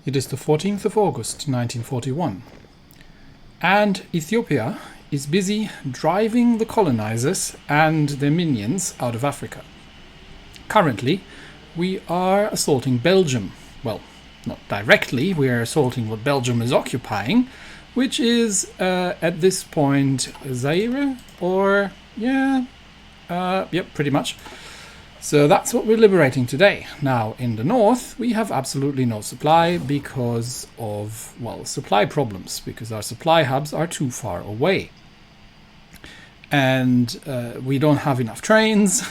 It is the 14th of August 1941, and Ethiopia is busy driving the colonizers and their minions out of Africa. Currently, we are assaulting Belgium. Well, not directly, we are assaulting what Belgium is occupying, which is, at this point, Zaire, or, yep, pretty much. So that's what we're liberating today. Now, in the north, we have absolutely no supply because of, well, supply problems, because our supply hubs are too far away. And we don't have enough trains.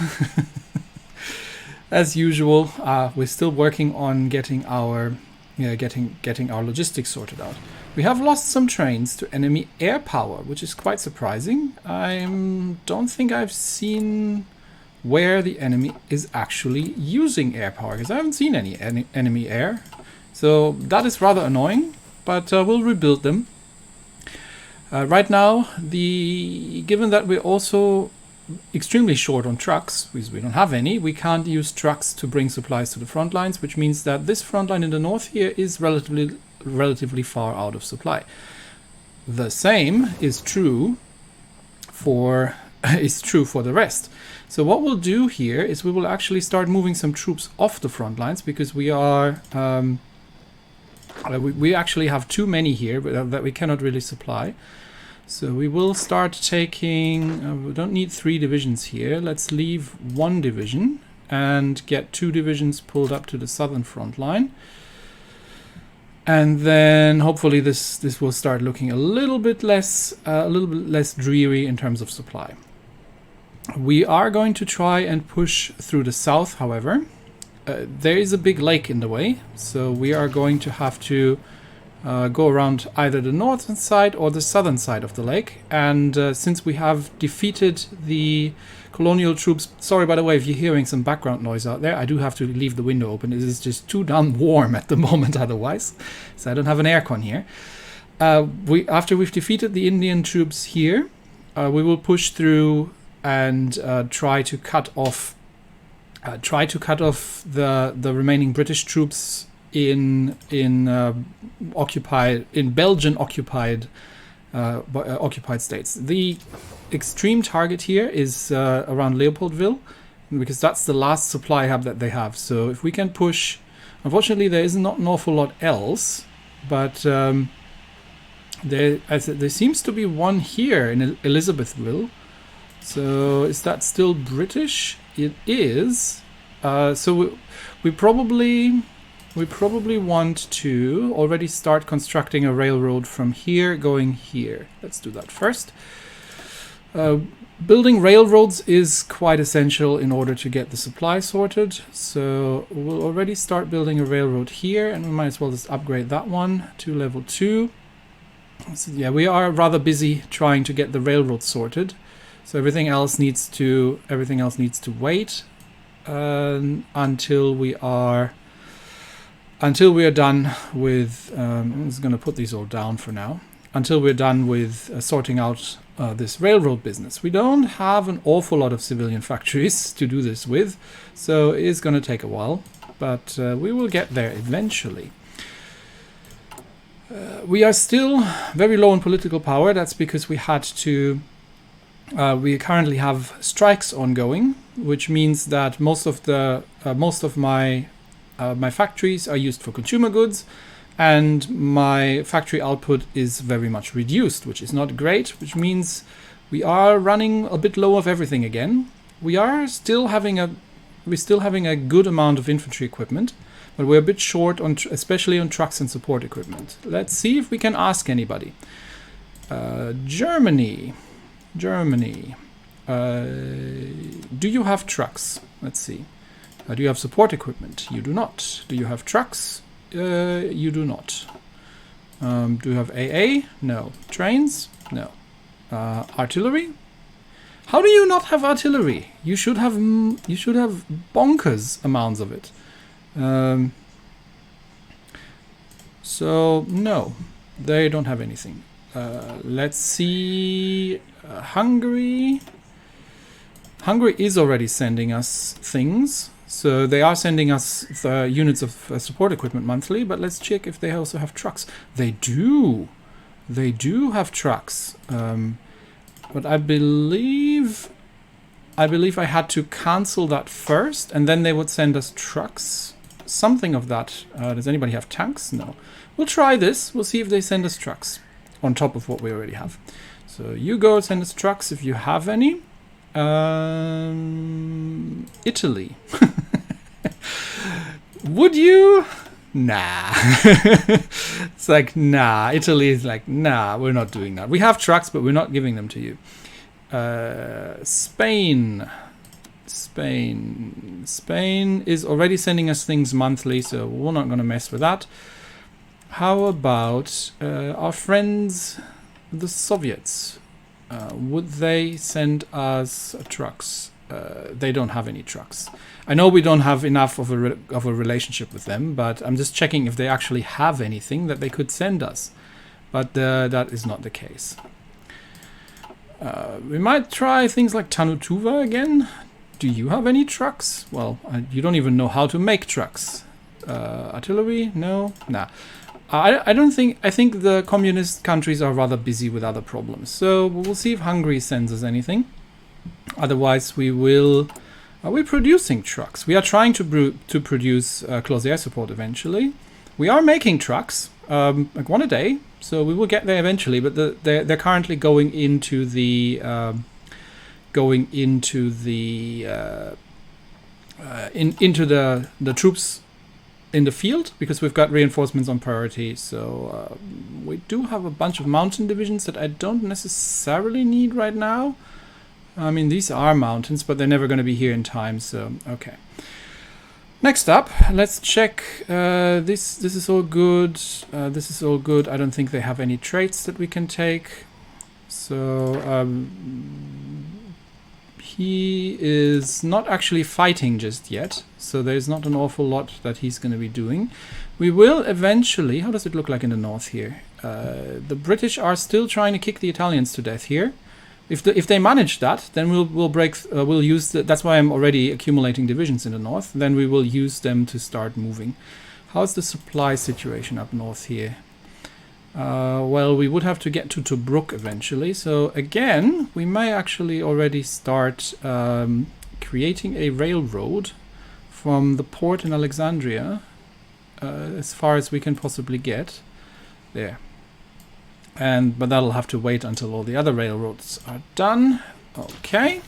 As usual, we're still working on getting our logistics sorted out. We have lost some trains to enemy air power, which is quite surprising. I don't think I've seen where the enemy is actually using air power, because I haven't seen any enemy air. So that is rather annoying, but we'll rebuild them. Right now, given that we're also extremely short on trucks, because we don't have any, we can't use trucks to bring supplies to the front lines, which means that this front line in the north here is relatively far out of supply. The same is true for the rest. So what we'll do here is we will actually start moving some troops off the front lines, because we are we actually have too many here that we cannot really supply. So we will start taking, we don't need 3 divisions here. Let's leave 1 division and get 2 divisions pulled up to the southern front line. And then hopefully this will start looking a little bit less dreary in terms of supply. We are going to try and push through the south, however. There is a big lake in the way, so we are going to have to go around either the northern side or the southern side of the lake. And since we have defeated the colonial troops, sorry by the way if you're hearing some background noise out there, I do have to leave the window open. It is just too damn warm at the moment otherwise, so I don't have an aircon here. After we've defeated the Indian troops here, we will push through and try to cut off the remaining British troops in Belgian occupied states. The extreme target here is around Leopoldville, because that's the last supply hub that they have. So if we can push, unfortunately there is not an awful lot else, but there seems to be one here in Elizabethville. So is that still British? It is. So we probably want to already start constructing a railroad from here going here. Let's do that first. Building railroads is quite essential in order to get the supply sorted. So we'll already start building a railroad here, and we might as well just upgrade that one to level 2. So yeah, we are rather busy trying to get the railroad sorted. So everything else needs to wait until we are done with. I'm just going to put these all down for now. Until we're done with sorting out this railroad business. We don't have an awful lot of civilian factories to do this with, so it is going to take a while, but we will get there eventually. We are still very low in political power. That's because we had to. We currently have strikes ongoing, which means that most of my factories are used for consumer goods, and my factory output is very much reduced, which is not great, which means we are running a bit low of everything again. We're still having a good amount of infantry equipment, but we're a bit short especially on trucks and support equipment. Let's see if we can ask anybody. Germany. Do you have trucks? Let's see. Do you have support equipment? You do not. Do you have trucks? You do not. Do you have AA? No. Trains? No. Artillery? How do you not have artillery? You should have bonkers amounts of it. So no, they don't have anything. Let's see. Hungary. Hungary is already sending us things. So they are sending us the units of support equipment monthly, but let's check if they also have trucks. They do. They do have trucks. But I believe I had to cancel that first, and then they would send us trucks. Something of that. Does anybody have tanks? No. We'll try this. We'll see if they send us trucks on top of what we already have. So you go send us trucks if you have any. Italy. Would you? Nah. It's like, nah. Italy is like, nah, we're not doing that. We have trucks, but we're not giving them to you. Spain is already sending us things monthly, so we're not going to mess with that. How about our friends, the Soviets? Would they send us trucks? They don't have any trucks. I know we don't have enough of a relationship with them, but I'm just checking if they actually have anything that they could send us. But that is not the case. We might try things like Tanutuva again. Do you have any trucks? Well, you don't even know how to make trucks. Artillery? No? Nah. I don't think... I think the communist countries are rather busy with other problems. So we'll see if Hungary sends us anything. Otherwise, we will... Are we producing trucks? We are trying to produce close air support eventually. We are making trucks, like one a day. So we will get there eventually. But they're currently going into the troops in the field, because we've got reinforcements on priority. So we do have a bunch of mountain divisions that I don't necessarily need right now. I mean, these are mountains, but they're never going to be here in time. So okay. Next up, let's check. This is all good. This is all good. I don't think they have any traits that we can take. So he is not actually fighting just yet, so there's not an awful lot that he's going to be doing. We will eventually... How does it look like in the north here? The British are still trying to kick the Italians to death here. If they manage that, then we'll use that's why I'm already accumulating divisions in the north. Then we will use them to start moving. How's the supply situation up north here? Well, we would have to get to Tobruk eventually. So again, we may actually already start creating a railroad from the port in Alexandria as far as we can possibly get there. But that'll have to wait until all the other railroads are done. Okay.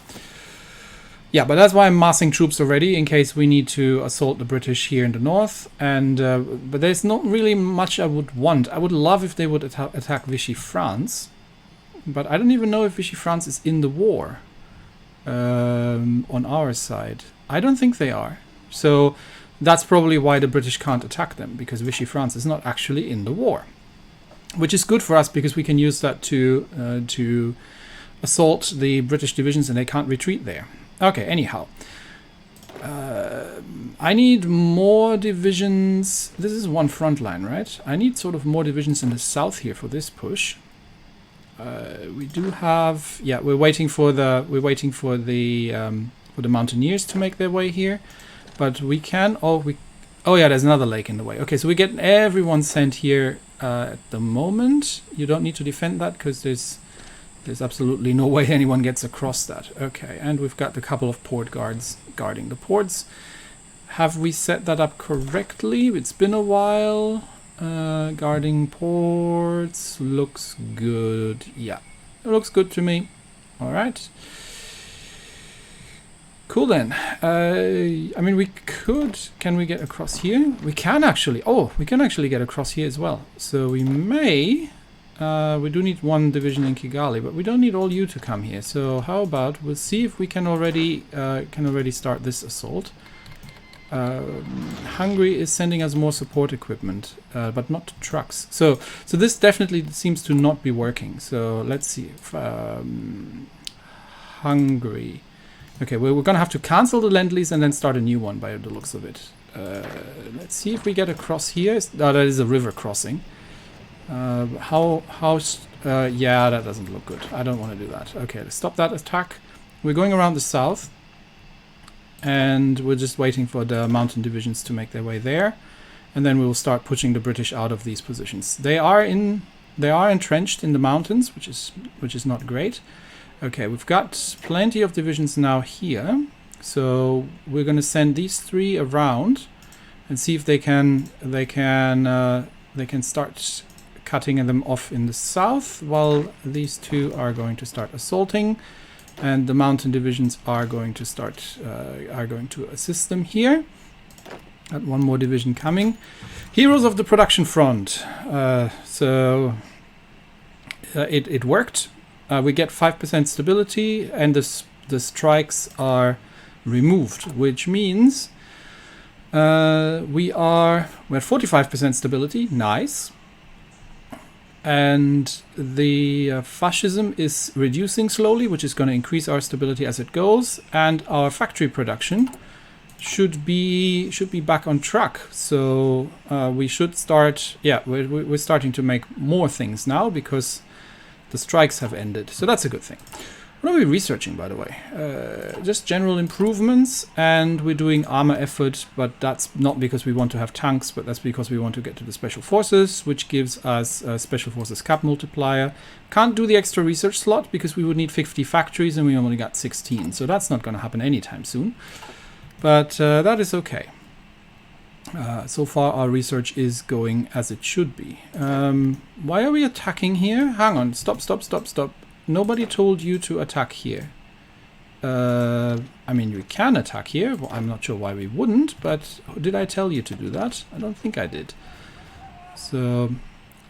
Yeah, but that's why I'm massing troops already, in case we need to assault the British here in the north. But there's not really much I would want. I would love if they would attack Vichy France. But I don't even know if Vichy France is in the war on our side. I don't think they are. So that's probably why the British can't attack them, because Vichy France is not actually in the war. Which is good for us, because we can use that to assault the British divisions and they can't retreat there. Okay, anyhow. I need more divisions. This is one front line, right? I need sort of more divisions in the south here for this push. We do have... Yeah, we're waiting for the mountaineers to make their way here. But we can... Oh yeah, there's another lake in the way. Okay, so we get everyone sent here at the moment. You don't need to defend that, because there's absolutely no way anyone gets across that. Okay, and we've got a couple of port guards guarding the ports. Have we set that up correctly? It's been a while. Guarding ports looks good. Yeah, it looks good to me. All right. Cool then. I mean, we could... Can we get across here? We can actually... Oh, we can actually get across here as well. So we may... we do need one division in Kigali, but we don't need all you to come here. So how about we'll see if we can already start this assault. Hungary is sending us more support equipment, but not trucks. So this definitely seems to not be working. So let's see. Hungary. Okay, we're going to have to cancel the Lend-Lease and then start a new one by the looks of it. Let's see if we get across here. Oh, that is a river crossing. Yeah, that doesn't look good. I don't want to do that. Okay, let's stop that attack. We're going around the south, and we're just waiting for the mountain divisions to make their way there, and then we will start pushing the British out of these positions. They are entrenched in the mountains, which is not great. Okay, we've got plenty of divisions now here, so we're going to send these 3 around and see if they can start cutting them off in the south, while these 2 are going to start assaulting, and the mountain divisions are going to assist them here. Got one more division coming. Heroes of the production front. It worked. We get 5% stability, and the strikes are removed, which means we're at 45% stability. Nice. And the fascism is reducing slowly, which is going to increase our stability as it goes, and our factory production should be back on track. So we should start. Yeah, we're starting to make more things now because the strikes have ended. So that's a good thing. What are we researching, by the way? Just general improvements, and we're doing armor effort, but that's not because we want to have tanks, but that's because we want to get to the special forces, which gives us a special forces cap multiplier. Can't do the extra research slot because we would need 50 factories and we only got 16, so that's not going to happen anytime soon. But that is okay. So far our research is going as it should be. Why are we attacking here? Hang on, stop. Nobody told you to attack here. I mean, we can attack here. Well, I'm not sure why we wouldn't, but did I tell you to do that? I don't think I did. So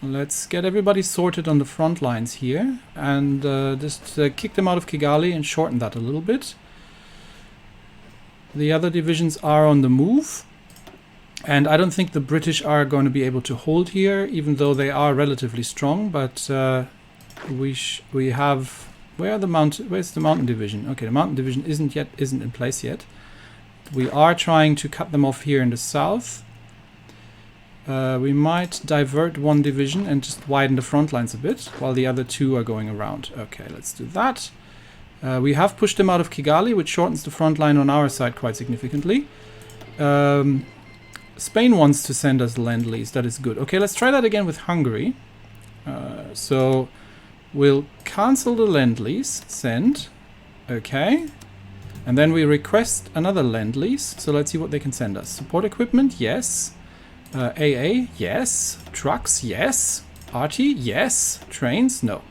let's get everybody sorted on the front lines here, and just kick them out of Kigali and shorten that a little bit. The other divisions are on the move, and I don't think the British are going to be able to hold here, even though they are relatively strong, but we have, where's the mountain division? Okay, the mountain division isn't in place yet. We are trying to cut them off here in the south. We might divert one division and just widen the front lines a bit while the other 2 are going around. Okay, let's do that. We have pushed them out of Kigali, which shortens the front line on our side quite significantly. Spain wants to send us Lend-Lease. That is good. Okay, let's try that again with Hungary. So we'll cancel the Lend-Lease, send, okay, and then we request another Lend-Lease. So let's see what they can send us. Support equipment, yes. AA, yes. Trucks, yes. RT, yes. Trains, no.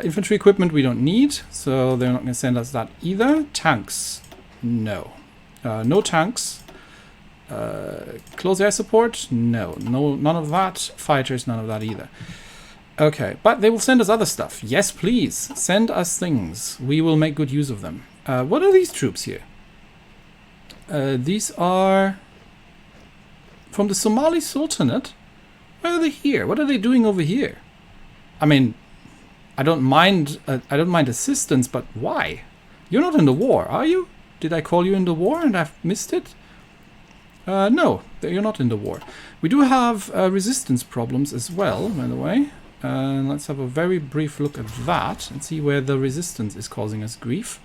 Infantry equipment we don't need, so they're not going to send us that either. Tanks, no. No tanks. Close air support, no, none of that. Fighters, none of that either. Okay, but they will send us other stuff. Yes, please, send us things. We will make good use of them. What are these troops here? These are from the Somali Sultanate. Why are they here? What are they doing over here? I mean, I don't mind assistance, but why? You're not in the war, are you? Did I call you in the war and I've missed it? No, you're not in the war. We do have resistance problems as well, by the way. Let's have a very brief look at that and see where the resistance is causing us grief.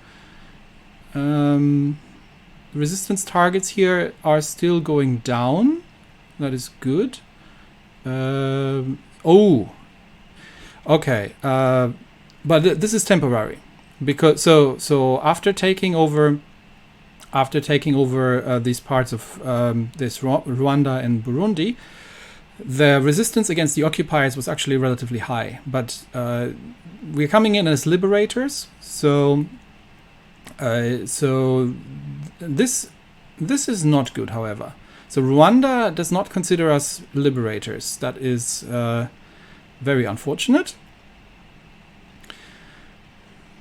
Resistance targets here are still going down. That is good. Oh, okay. But this is temporary, because so after taking over these parts of this Rwanda and Burundi, the resistance against the occupiers was actually relatively high. But we're coming in as liberators, so this is not good. However, so Rwanda does not consider us liberators. That is very unfortunate.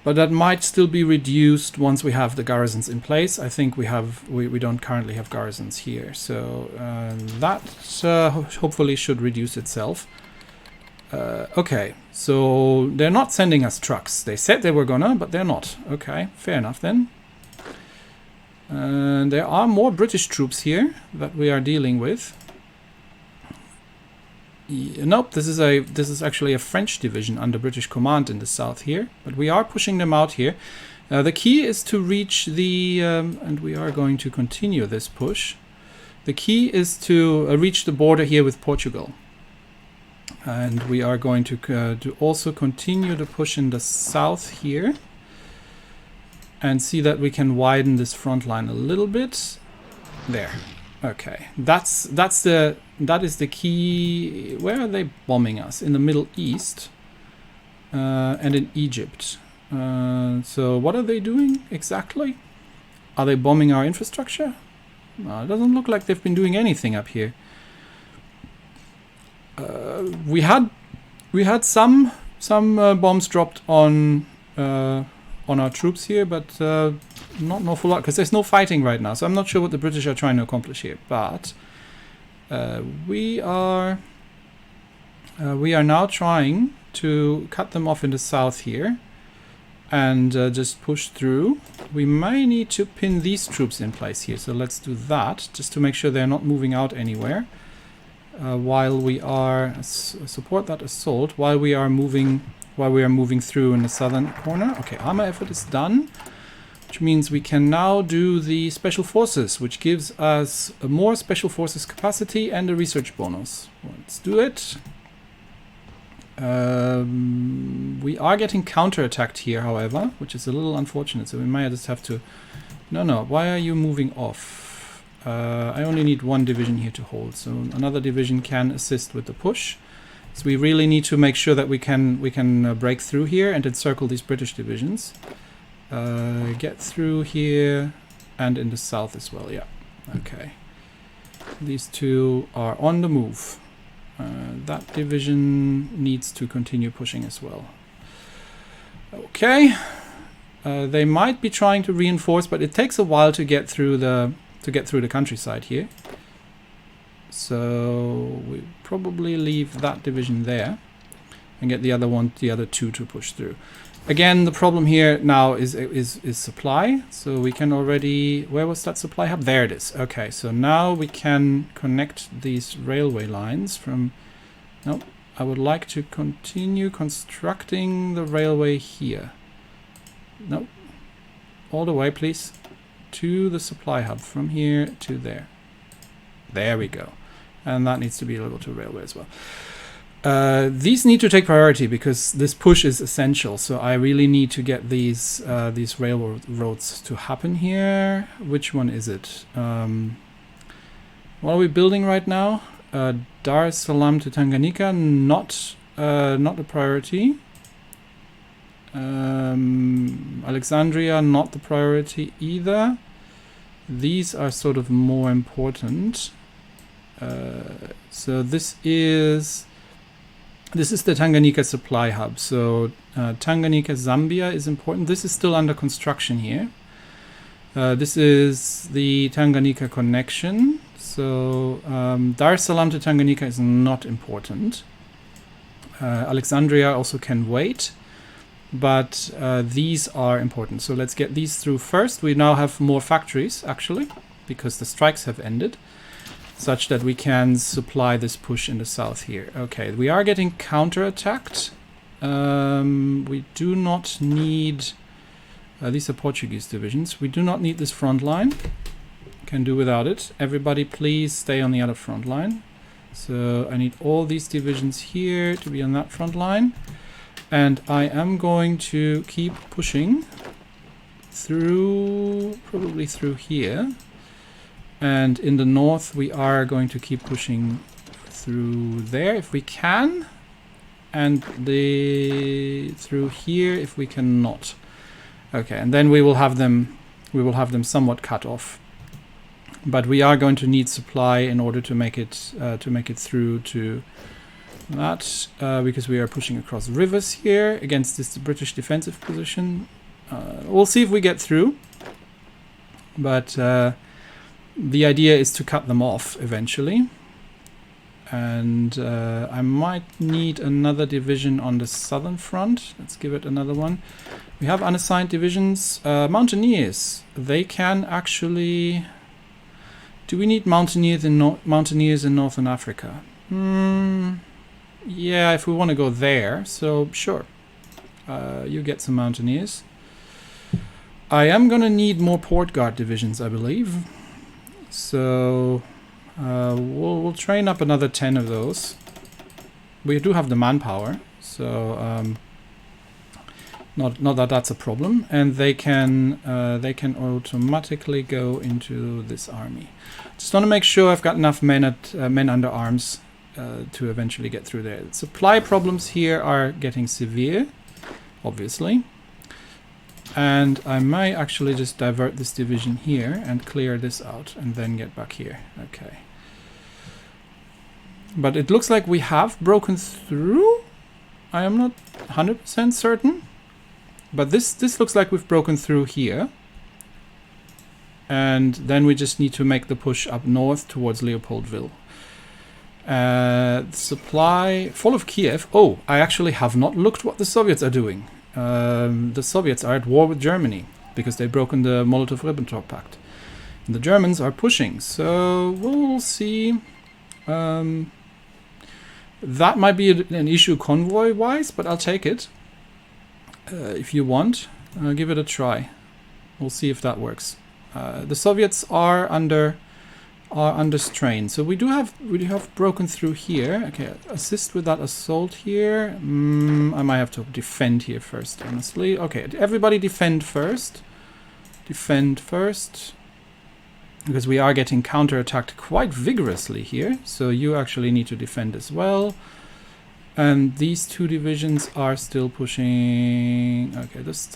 But that might still be reduced once we have the garrisons in place. I think we don't currently have garrisons here, so that hopefully should reduce itself. Okay, so they're not sending us trucks. They said they were gonna, but they're not. Okay, fair enough then. There are more British troops here that we are dealing with. Nope, this is actually a French division under British command in the south here, but we are pushing them out here. The key is to reach the, and we are going to continue this push. The key is to reach the border here with Portugal. And we are going to also continue the push in the south here. And see that we can widen this front line a little bit. There. Okay. That is the key. Where are they bombing us? In the Middle East. And in Egypt. So what are they doing exactly? Are they bombing our infrastructure? It doesn't look like they've been doing anything up here. We had some bombs dropped on our troops here, but not an awful lot, because there's no fighting right now. So I'm not sure what the British are trying to accomplish here. But we are now trying to cut them off in the south here and just push through. We may need to pin these troops in place here, so let's do that just to make sure they're not moving out anywhere. While we are support that assault, while we are moving through in the southern corner. Okay, armor effort is done, which means we can now do the special forces, which gives us a more special forces capacity and a research bonus. Let's do it. We are getting counterattacked here, however, which is a little unfortunate, so we might just have to... No, why are you moving off? I only need one division here to hold, so another division can assist with the push. So we really need to make sure that we can break through here and encircle these British divisions. Get through here and in the south as well, yeah. Okay. These two are on the move. That division needs to continue pushing as well. Okay. They might be trying to reinforce, but it takes a while to get through the countryside here. So we probably leave that division there and get the other two to push through. Again, the problem here now is supply. So we can already... Where was that supply hub? There it is. Okay, so now we can connect these railway lines from... No, I would like to continue constructing the railway here. No, all the way, please, to the supply hub from here to there. There we go. And that needs to be able to railway as well. These need to take priority because this push is essential. So I really need to get these railroads to happen here. Which one is it? What are we building right now? Dar es Salaam to Tanganyika, not a priority. Alexandria, not the priority either. These are sort of more important. So this is the Tanganyika supply hub. So Tanganyika, Zambia is important. This is still under construction here. This is the Tanganyika connection. So Dar es Salaam to Tanganyika is not important. Alexandria also can wait. But these are important. So let's get these through first. We now have more factories, actually, because the strikes have ended, such that we can supply this push in the south here. Okay, we are getting counterattacked. We do not need... these are Portuguese divisions. We do not need this front line. Can do without it. Everybody please stay on the other front line. So I need all these divisions here to be on that front line. And I am going to keep pushing through, probably through here. And in the north, we are going to keep pushing through there if we can. And through here if we cannot. Okay, and then we will have them somewhat cut off. But we are going to need supply in order to make it through to that, because we are pushing across rivers here against this British defensive position. We'll see if we get through, but the idea is to cut them off eventually. And I might need another division on the southern front. Let's give it another one. We have unassigned divisions. Mountaineers, they can actually... Do we need mountaineers in Northern Africa? Yeah, if we want to go there, so sure. You get some mountaineers. I am gonna need more port guard divisions, I believe. So we'll train up another 10 of those. We do have the manpower, so not that that's a problem. And they can automatically go into this army. Just want to make sure I've got enough men under arms to eventually get through there. Supply problems here are getting severe, obviously. And I might actually just divert this division here and clear this out and then get back here. Okay. But it looks like we have broken through. I am not 100% certain. But this looks like we've broken through here. And then we just need to make the push up north towards Leopoldville. Supply... Fall of Kiev. Oh, I actually have not looked what the Soviets are doing. The Soviets are at war with Germany because they've broken the Molotov-Ribbentrop Pact. And the Germans are pushing, so we'll see. That might be an issue convoy-wise, but I'll take it. If you want, give it a try. We'll see if that works. The Soviets are under strain, so we do have broken through here. Okay, assist with that assault here. I might have to defend here first, honestly. Okay, everybody defend first. Defend first, because we are getting counterattacked quite vigorously here. So you actually need to defend as well. And these two divisions are still pushing. Okay, just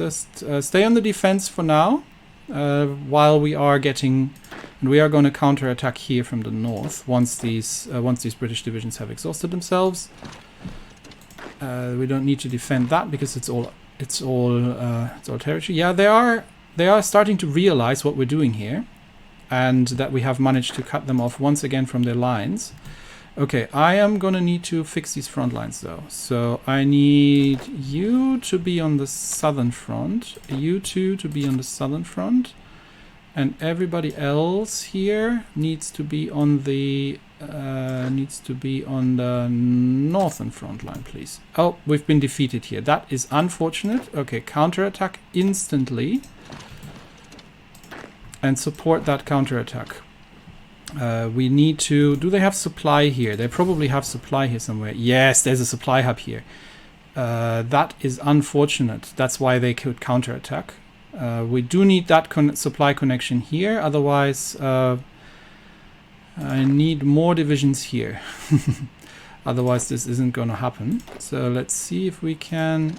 stay on the defense for now, while we are getting, and we are going to counterattack here from the north once these British divisions have exhausted themselves. We don't need to defend that because it's all territory. Yeah, they are starting to realize what we're doing here, and that we have managed to cut them off once again from their lines. Okay, I am gonna need to fix these front lines though. So I need you to be on the southern front, you two to be on the southern front, and everybody else here needs to be on the northern front line, please. Oh, we've been defeated here. That is unfortunate. Okay, counterattack instantly and support that counterattack. We need to... Do they have supply here? They probably have supply here somewhere. Yes, there's a supply hub here. That is unfortunate. That's why they could counterattack. We do need that supply connection here. Otherwise, I need more divisions here. Otherwise, this isn't going to happen. So let's see if we can...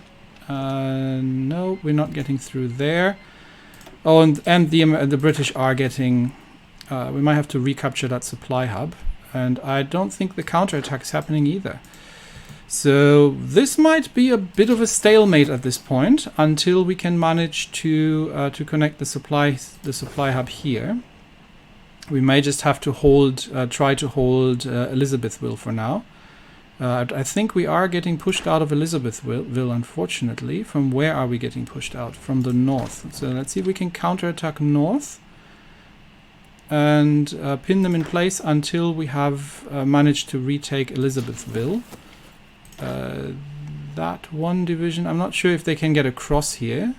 no, we're not getting through there. Oh, and the British are getting... we might have to recapture that supply hub, and I don't think the counterattack is happening either. So this might be a bit of a stalemate at this point until we can manage to connect the supply hub here. We may just have to try to hold Elizabethville for now. I think we are getting pushed out of Elizabethville, unfortunately. From where are we getting pushed out? From the north. So let's see if we can counterattack north and pin them in place until we have managed to retake Elizabethville. That one division, I'm not sure if they can get across here,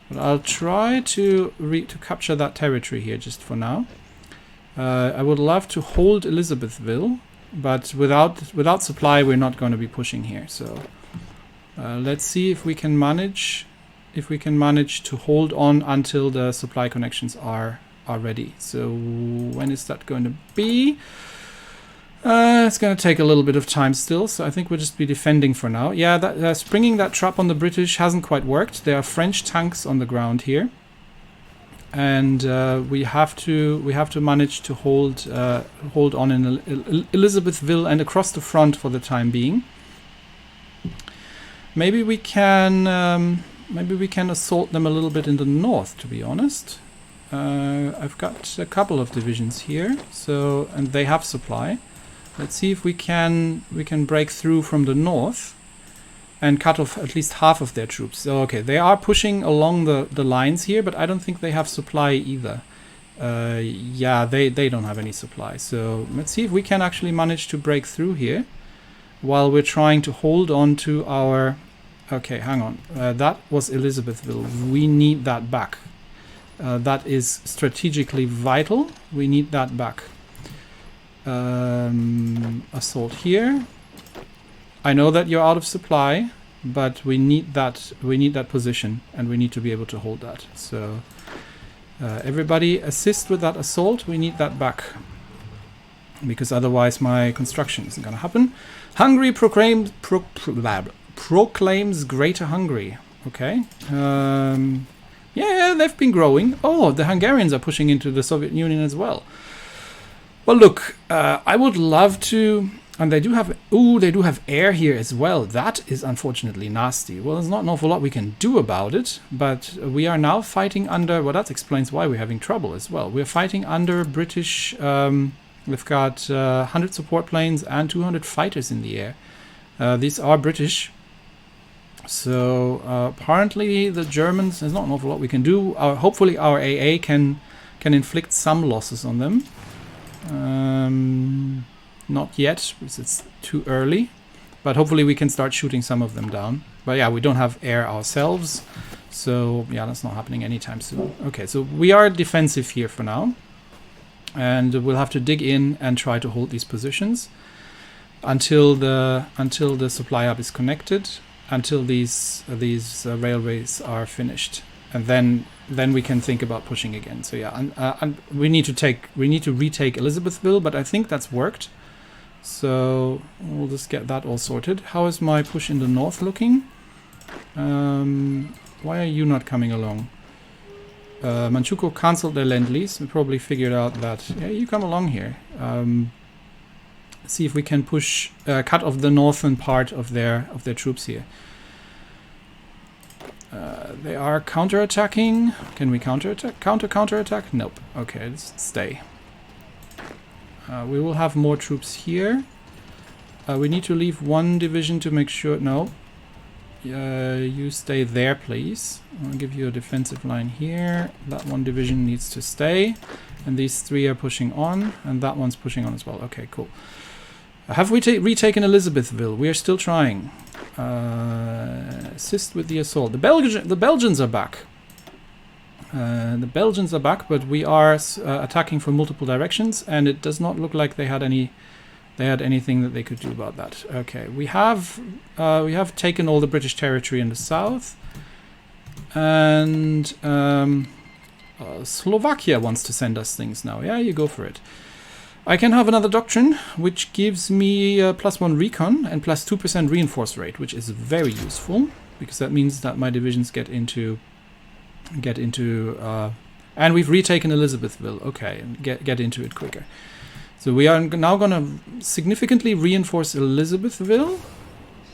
but I'll try to capture that territory here just for now. I would love to hold Elizabethville, but without supply we're not going to be pushing here. So let's see if we can manage to hold on until the supply connections are ready. So when is that going to be? It's going to take a little bit of time still, so I think we'll just be defending for now. Yeah, springing that trap on the British hasn't quite worked. There are French tanks on the ground here, and we have to manage to hold on in Elizabethville and across the front for the time being. Maybe we can assault them a little bit in the north, to be honest. I've got a couple of divisions here, so, and they have supply. Let's see if we can break through from the north and cut off at least half of their troops. So okay, they are pushing along the lines here, but I don't think they have supply either. Yeah, they don't have any supply. So let's see if we can actually manage to break through here. while we're trying to hold on to our... Okay, hang on. That was Elizabethville. We need that back. That is strategically vital. We need that back. Assault here. I know that you're out of supply, but we need that. We need that position, and we need to be able to hold that. So everybody assist with that assault. We need that back, because otherwise my construction isn't going to happen. Hungary proclaims Greater Hungary. Okay. Yeah, they've been growing. Oh, the Hungarians are pushing into the Soviet Union as well. Well, look, I would love to... And they do have... Ooh, they do have air here as well. That is unfortunately nasty. Well, there's not an awful lot we can do about it, but we are now fighting under... Well, that explains why we're having trouble as well. We're fighting under British... we've got 100 support planes and 200 fighters in the air. These are British. So apparently the Germans, there's not an awful lot we can do. Hopefully our AA can inflict some losses on them. Not yet, because it's too early. But hopefully we can start shooting some of them down. But yeah, we don't have air ourselves. So yeah, that's not happening anytime soon. Okay, so we are defensive here for now. And we'll have to dig in and try to hold these positions until the supply hub is connected. Until these railways are finished, and then we can think about pushing again. So yeah, and we need to retake Elizabethville, but I think that's worked. So we'll just get that all sorted. How is my push in the north looking? Why are you not coming along? Manchukuo cancelled their Lend-Lease. We probably figured out that yeah, you come along here. See if we can push cut off the northern part of their troops here. They are counterattacking. Can we counterattack? Counterattack? Nope. Okay, let's stay. We will have more troops here. We need to leave one division to make sure. No. You stay there, please. I'll give you a defensive line here. That one division needs to stay. And these three are pushing on. And that one's pushing on as well. Okay, cool. Have we retaken Elizabethville? We are still trying. Assist with the assault. The Belgians are back. The Belgians are back, but we are attacking from multiple directions, and it does not look like they had anything that they could do about that. Okay, we have taken all the British territory in the south, and Slovakia wants to send us things now. Yeah, you go for it. I can have another doctrine, which gives me +1 recon and +2% reinforce rate, which is very useful, because that means that my divisions get into, and we've retaken Elizabethville. Okay, get into it quicker. So we are now going to significantly reinforce Elizabethville,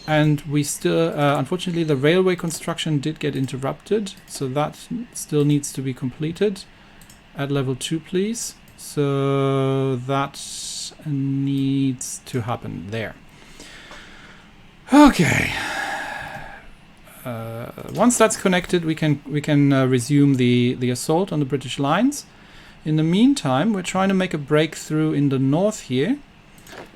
and we still, unfortunately, the railway construction did get interrupted, so that still needs to be completed. At level 2, please. So that needs to happen there. Okay. Once that's connected, we can resume the assault on the British lines. In the meantime, we're trying to make a breakthrough in the north here.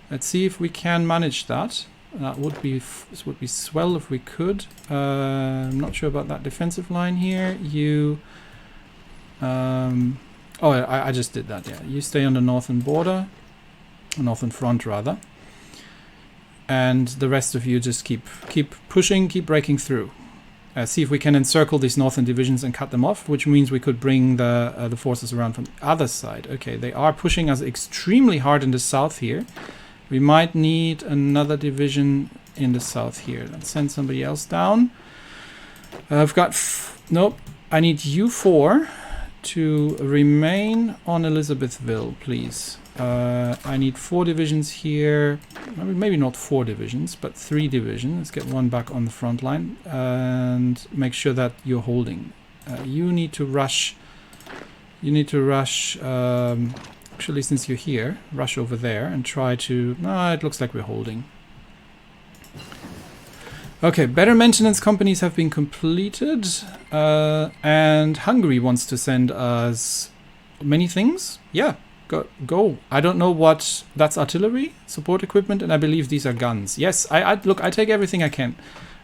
Let's see if we can manage that. That would be swell if we could. I'm not sure about that defensive line here. You. Oh, I just did that, yeah. You stay on the northern border, northern front rather. And the rest of you just keep pushing, keep breaking through. See if we can encircle these northern divisions and cut them off, which means we could bring the forces around from the other side. Okay, they are pushing us extremely hard in the south here. We might need another division in the south here. Let's send somebody else down. I've got... Nope, I need you 4 to remain on Elizabethville, please. I need 4 divisions here. Maybe not 4 divisions, but 3 divisions. Let's get one back on the front line and make sure that you're holding. You need to rush. You need to rush. Actually, since you're here, rush over there and try to. It looks like we're holding. Okay, better maintenance companies have been completed, and Hungary wants to send us many things. Yeah, Go. I don't know what... That's artillery, support equipment, and I believe these are guns. Yes, look, I take everything I can.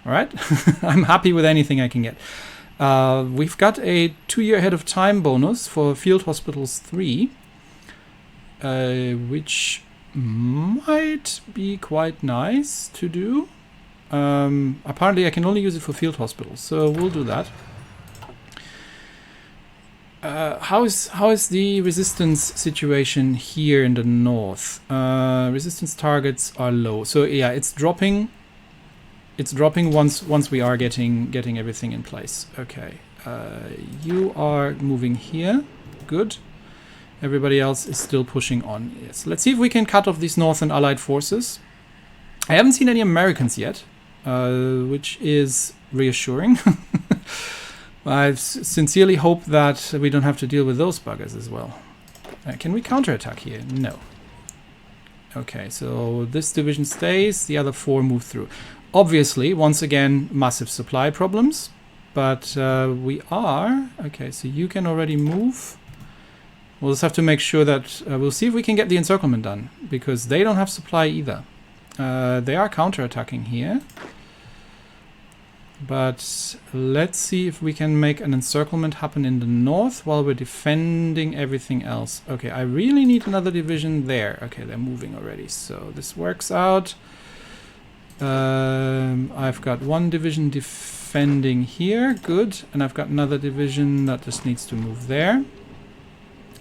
All right? I'm happy with anything I can get. We've got a 2-year ahead of time bonus for Field Hospitals 3, which might be quite nice to do. Apparently I can only use it for field hospitals, so we'll do that. How is the resistance situation here in the north? Resistance targets are low, so yeah, it's dropping. It's dropping once we are getting everything in place. Okay, you are moving here. Good. Everybody else is still pushing on. Yes, let's see if we can cut off these Northern Allied forces. I haven't seen any Americans yet, which is reassuring. I sincerely hope that we don't have to deal with those buggers as well. Can we counterattack here? No. Okay, so this division stays, the other 4 move through. Obviously, once again, massive supply problems, but we are... Okay, so you can already move. We'll just have to make sure that... we'll see if we can get the encirclement done, because they don't have supply either. They are counterattacking here. But let's see if we can make an encirclement happen in the north while we're defending everything else. Okay, I really need another division there. Okay, they're moving already, so this works out. I've got 1 division defending here, good. And I've got another division that just needs to move there.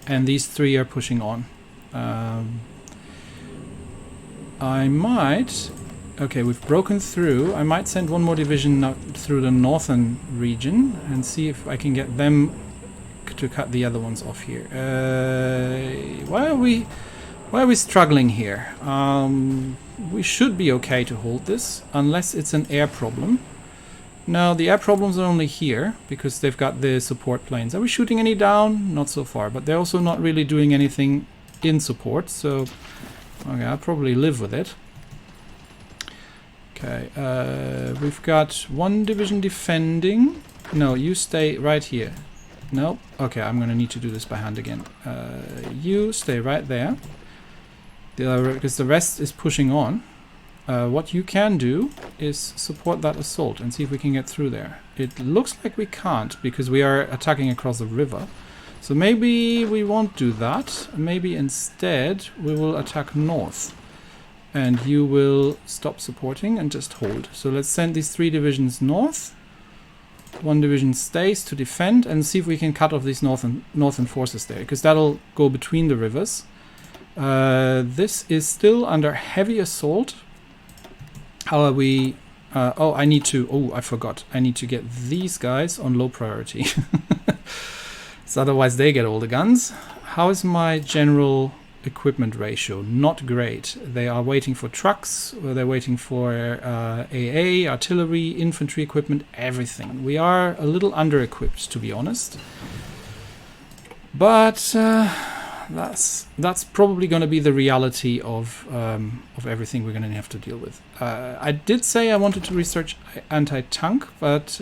And these 3 are pushing on. I might... Okay, we've broken through. I might send 1 more division through the northern region and see if I can get them to cut the other ones off here. Why are we struggling here? We should be okay to hold this, unless it's an air problem. No, the air problems are only here, because they've got the support planes. Are we shooting any down? Not so far, but they're also not really doing anything in support, so... Okay, I'll probably live with it. Okay, we've got 1 division defending. No, you stay right here. No? Okay, I'm going to need to do this by hand again. You stay right there. Because the rest is pushing on. What you can do is support that assault and see if we can get through there. It looks like we can't because we are attacking across the river. So maybe we won't do that. Maybe instead we will attack north. And you will stop supporting and just hold. So let's send these 3 divisions north. 1 division stays to defend and see if we can cut off these northern forces there, because that'll go between the rivers. This is still under heavy assault. How are we? Oh, I need to... Oh, I forgot. I need to get these guys on low priority. So otherwise they get all the guns. How is my general... equipment ratio? Not great. They are waiting for trucks, or they're waiting for AA, artillery, infantry equipment, everything. We are a little under-equipped, to be honest. But that's probably going to be the reality of everything we're going to have to deal with. I did say I wanted to research anti-tank, but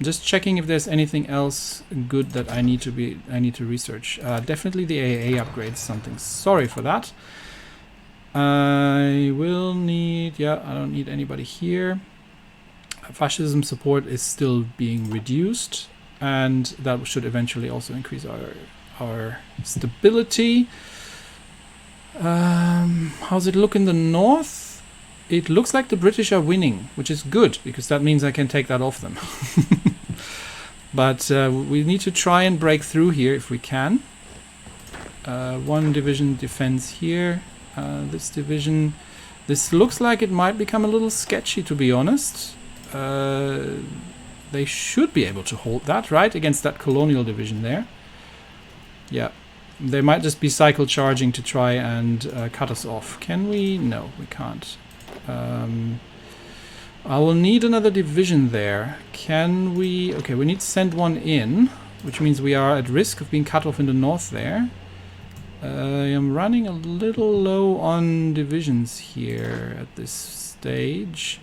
just checking if there's anything else good that I need to research. Definitely the AA upgrade is something. Sorry for that. I will need... Yeah, I don't need anybody here. Fascism support is still being reduced, and that should eventually also increase our stability. How's it look in the north? It looks like the British are winning, which is good, because that means I can take that off them. But we need to try and break through here if we can. 1 division defends here. This division... This looks like it might become a little sketchy, to be honest. They should be able to hold that, right? Against that colonial division there. Yeah. They might just be cycle charging to try and cut us off. Can we? No, we can't. I will need another division there. Can we... Okay, we need to send 1 in, which means we are at risk of being cut off in the north there. I am running a little low on divisions here at this stage.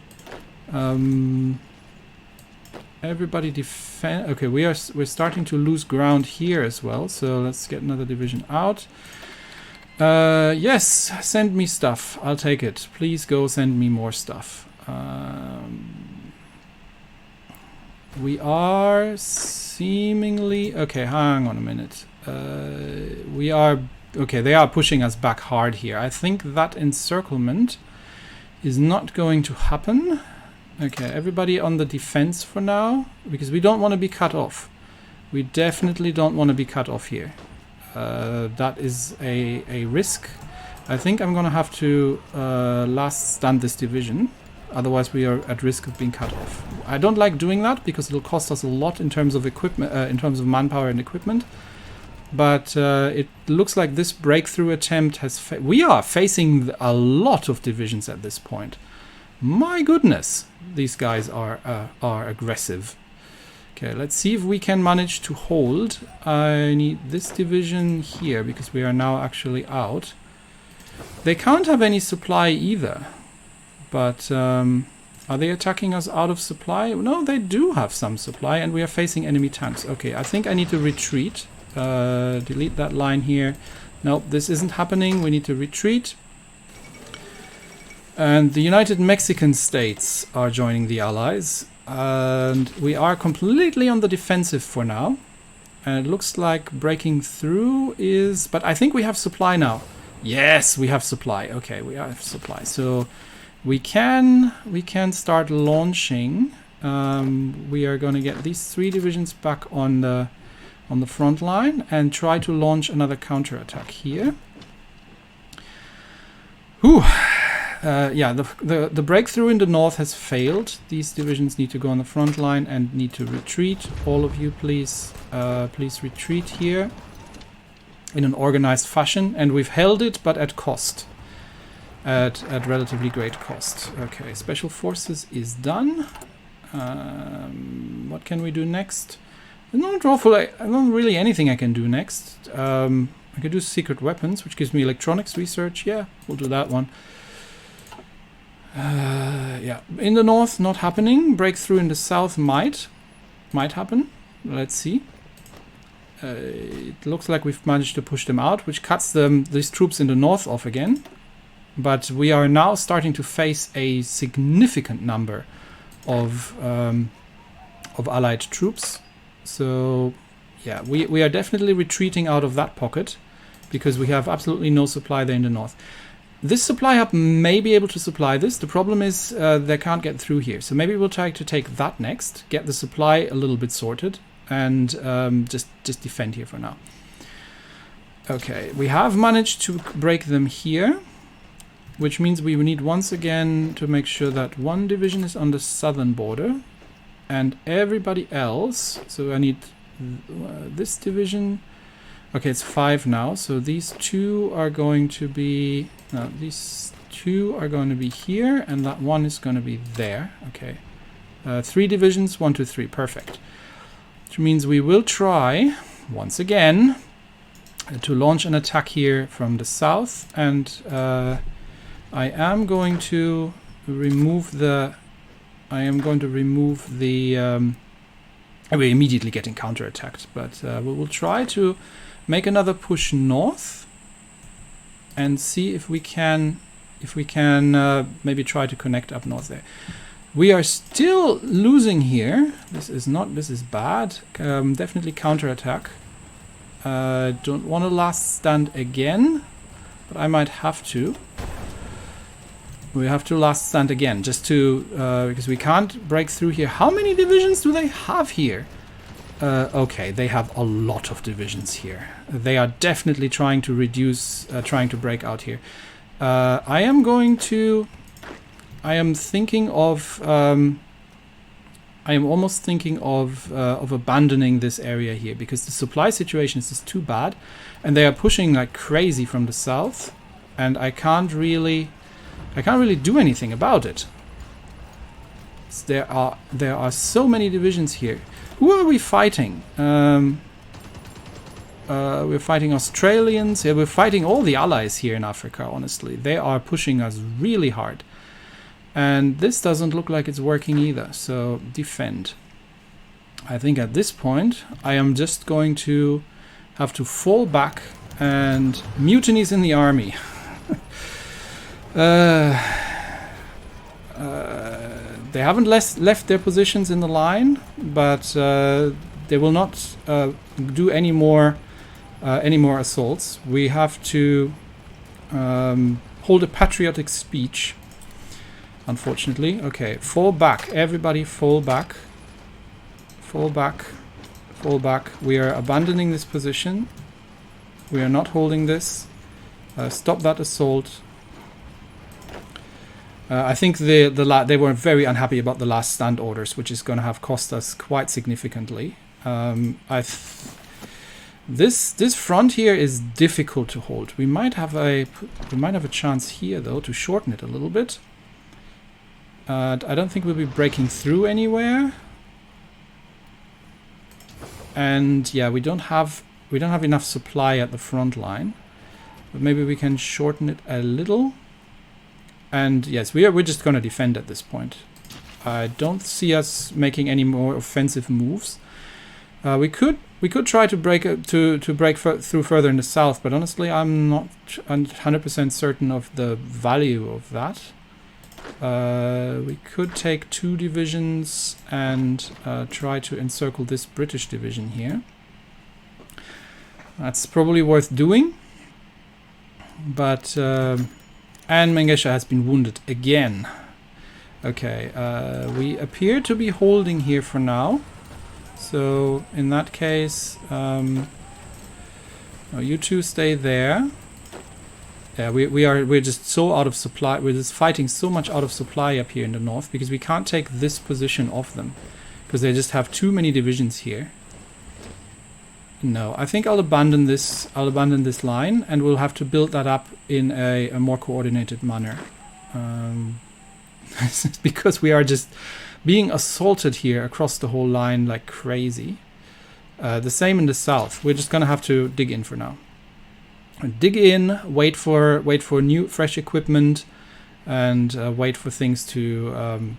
Everybody defend. Okay, we're starting to lose ground here as well. So let's get another division out. Yes, send me stuff. I'll take it. Please go send me more stuff. We are seemingly... Okay, hang on a minute. We are... Okay, they are pushing us back hard here. I think that encirclement is not going to happen. Okay, everybody on the defense for now, because we don't want to be cut off. We definitely don't want to be cut off here. That is a risk. I think I'm going to have to last stand this division. Otherwise, we are at risk of being cut off. I don't like doing that because it'll cost us a lot in terms of equipment, in terms of manpower and equipment. But it looks like this breakthrough attempt has... We are facing a lot of divisions at this point. My goodness, these guys are aggressive. Okay, let's see if we can manage to hold. I need this division here because we are now actually out. They can't have any supply either. But are they attacking us out of supply? No, they do have some supply and we are facing enemy tanks. Okay, I think I need to retreat. Delete that line here. Nope, this isn't happening. We need to retreat. And the United Mexican States are joining the Allies. And we are completely on the defensive for now. And it looks like breaking through is... But I think we have supply now. Yes, we have supply. Okay, we have supply. So we can start launching. We are going to get these 3 divisions back on the front line and try to launch another counterattack here. Whew. Yeah, the breakthrough in the north has failed. These divisions need to go on the front line and need to retreat. All of you, please retreat here in an organized fashion. And we've held it, but at cost. At relatively great cost. Okay, special forces is done. What can we do next? Not really anything I can do next. I can do secret weapons, which gives me electronics research. Yeah, we'll do that one. Yeah, in the north, not happening. Breakthrough in the south might happen. Let's see. It looks like we've managed to push them out, which cuts these troops in the north off again. But we are now starting to face a significant number of allied troops. So, yeah, we are definitely retreating out of that pocket because we have absolutely no supply there in the north. This supply hub may be able to supply this. The problem is they can't get through here. So maybe we'll try to take that next, get the supply a little bit sorted, and just defend here for now. Okay, we have managed to break them here, which means we need once again to make sure that 1 division is on the southern border and everybody else. So I need this division. Okay, it's 5 now. So these 2 are going to be... No, these 2 are going to be here, and that 1 is going to be there. Okay. 3 divisions, 1, 2, 3. Perfect. Which means we will try, once again, to launch an attack here from the south. And I am going to remove the... we're immediately getting counterattacked, but we will try to make another push north and see if we can maybe try to connect up north there. We are still losing here. This is bad. Definitely counterattack. Don't want to last stand again, but I might have to. We have to last stand again just to because we can't break through here. How many divisions do they have here? Okay, they have a lot of divisions here. They are definitely trying to reduce, trying to break out here. I am thinking of... I am almost thinking of abandoning this area here because the supply situation is just too bad, and they are pushing like crazy from the south, and I can't really do anything about it. There are so many divisions here. Who are we fighting? We're fighting Australians. Yeah, we're fighting all the allies here in Africa, honestly. They are pushing us really hard. And this doesn't look like it's working either, so defend. I think at this point I am just going to have to fall back, and mutinies in the army. They haven't left their positions in the line, but they will not do any more assaults. We have to hold a patriotic speech, unfortunately. Okay, fall back. Everybody fall back. Fall back. Fall back. We are abandoning this position. We are not holding this. Stop that assault. I think they were very unhappy about the last stand orders, which is going to have cost us quite significantly. This front here is difficult to hold. We might have a chance here though to shorten it a little bit. I don't think we'll be breaking through anywhere. And yeah, we don't have enough supply at the front line, but maybe we can shorten it a little. And yes, we're just going to defend at this point. I don't see us making any more offensive moves. We could try to break through further in the south, but honestly, I'm not 100% certain of the value of that. We could take 2 divisions and try to encircle this British division here. That's probably worth doing. But and Mengesha has been wounded again. Okay, we appear to be holding here for now. So in that case, no, you two stay there. Yeah, we're just so out of supply. We're just fighting so much out of supply up here in the north because we can't take this position off them because they just have too many divisions here. No, I think I'll abandon this. I'll abandon this line, and we'll have to build that up in a more coordinated manner. Because we are just being assaulted here across the whole line like crazy. The same in the south. We're just gonna have to dig in for now. Dig in, wait for new fresh equipment, and wait for things to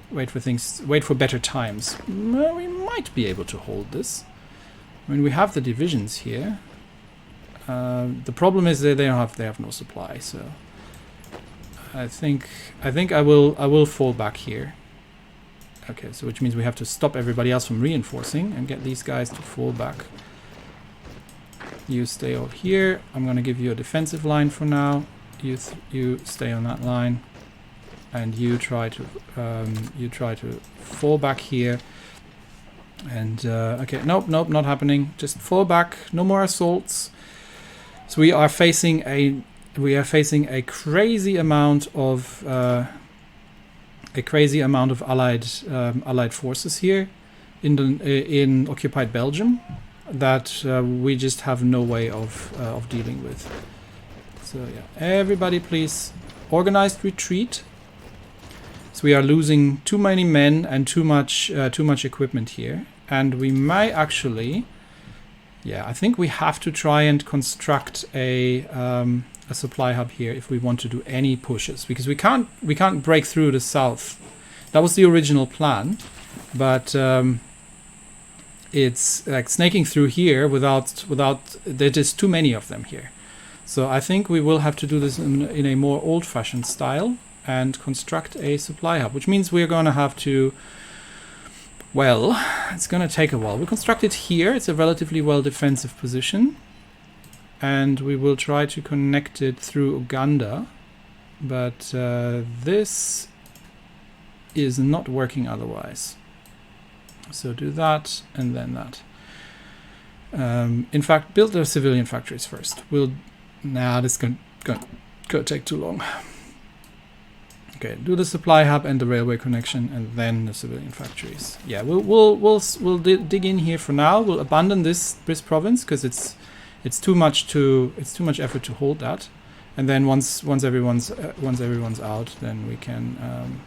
wait for better times. Well, we might be able to hold this. I mean, we have the divisions here. The problem is that they have no supply. So I think I will fall back here. Okay, so which means we have to stop everybody else from reinforcing and get these guys to fall back. You stay over here. I'm going to give you a defensive line for now. You stay on that line, and you try to fall back here. And okay, nope, not happening. Just fall back. No more assaults. So we are facing a crazy amount of allied forces here in occupied Belgium that we just have no way of dealing with. So yeah, everybody please organized retreat. So we are losing too many men and too much equipment here, and we might actually, yeah, I think we have to try and construct a supply hub here if we want to do any pushes, because we can't break through the south. That was the original plan, but it's like snaking through here without there's just too many of them here. So I think we will have to do this in a more old-fashioned style and construct a supply hub, which means we're going to have to, well, it's going to take a while. We'll construct it here. It's a relatively well defensive position, and we will try to connect it through Uganda, but this is not working otherwise. So do that and then that. In fact, build the civilian factories first. This is going to take too long. Okay, do the supply hub and the railway connection, and then the civilian factories. Yeah, we'll dig in here for now. We'll abandon this province because it's too much effort to hold that, and then once everyone's out, then we can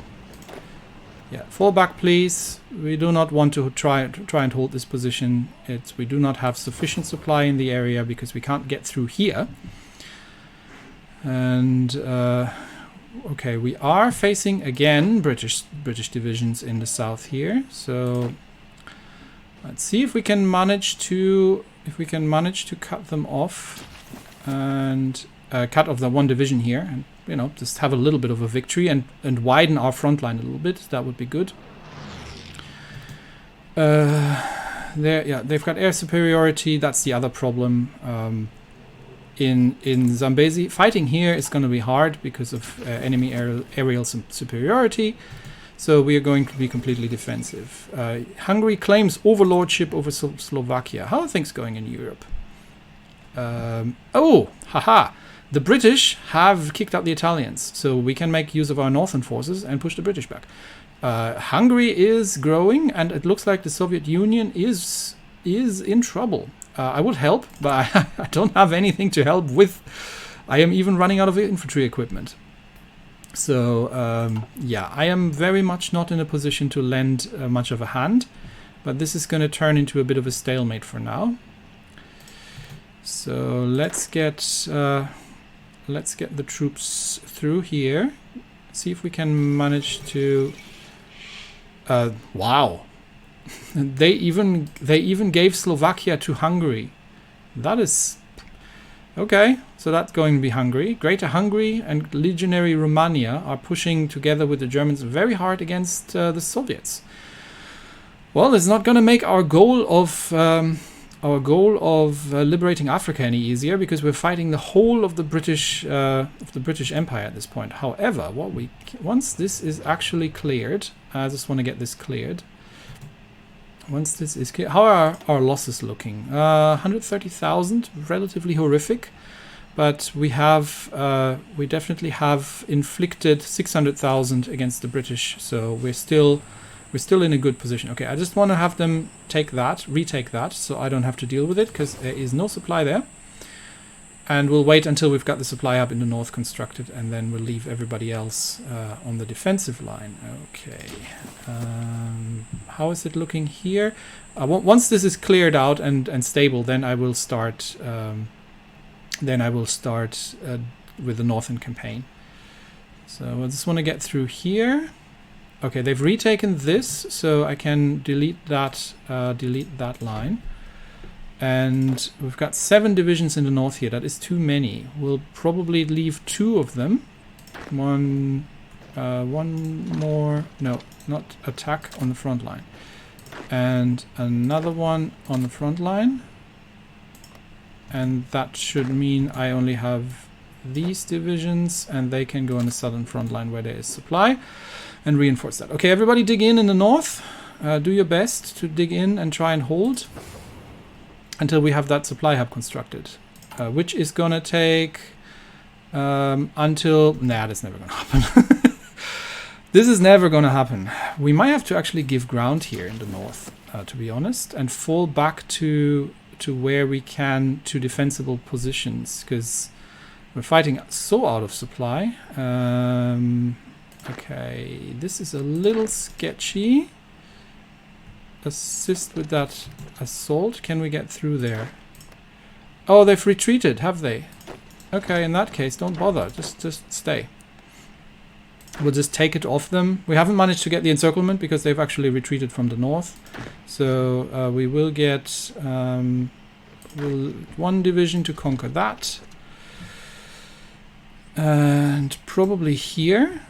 fall back, please. We do not want to try and hold this position. We do not have sufficient supply in the area because we can't get through here, and. Okay, we are facing again British divisions in the south here, so Let's see if we can manage to cut them off and cut off the one division here, and you know, just have a little bit of a victory and widen our front line a little bit. That would be good. There, yeah, they've got air superiority. That's the other problem. In Zambezi, fighting here is going to be hard because of enemy aerial superiority. So we are going to be completely defensive. Hungary claims overlordship over Slovakia. How are things going in Europe? Oh, haha! The British have kicked out the Italians, so we can make use of our northern forces and push the British back. Hungary is growing, and it looks like the Soviet Union is in trouble. I would help, but I don't have anything to help with. I am even running out of infantry equipment. So, yeah, I am very much not in a position to lend much of a hand, but this is going to turn into a bit of a stalemate for now. So let's get the troops through here. See if we can manage to. Wow, they even gave Slovakia to Hungary. That is. Okay, so that's going to be Hungary. Greater Hungary and Legionary Romania are pushing together with the Germans very hard against the Soviets. Well, it's not going to make our goal of liberating Africa any easier, because we're fighting the whole of the British Empire at this point. However, once this is actually cleared, I just want to get this cleared. Once this is clear, how are our losses looking? 130,000, relatively horrific, but we definitely have inflicted 600,000 against the British, so we're still in a good position. Okay, I just want to have them retake that, so I don't have to deal with it, because there is no supply there. And we'll wait until we've got the supply hub in the north constructed, and then we'll leave everybody else on the defensive line. Okay. How is it looking here? Once this is cleared out and stable, then I will start. With the northern campaign. So I just want to get through here. Okay, they've retaken this, so I can delete that line. And we've got 7 divisions in the north here. That is too many. We'll probably leave 2 of them. One more. No, not attack on the front line. And another one on the front line. And that should mean I only have these divisions, and they can go on the southern front line where there is supply, and reinforce that. Okay, everybody dig in the north. Do your best to dig in and try and hold until we have that supply hub constructed, which is gonna take until... Nah, that's never gonna happen. This is never gonna happen. We might have to actually give ground here in the north, to be honest, and fall back to where we can, to defensible positions, because we're fighting so out of supply. Okay, this is a little sketchy. Assist with that assault. Can we get through there? Oh, they've retreated, have they? Okay, in that case, don't bother. Just stay. We'll just take it off them. We haven't managed to get the encirclement because they've actually retreated from the north. So we will get one division to conquer that. And probably here.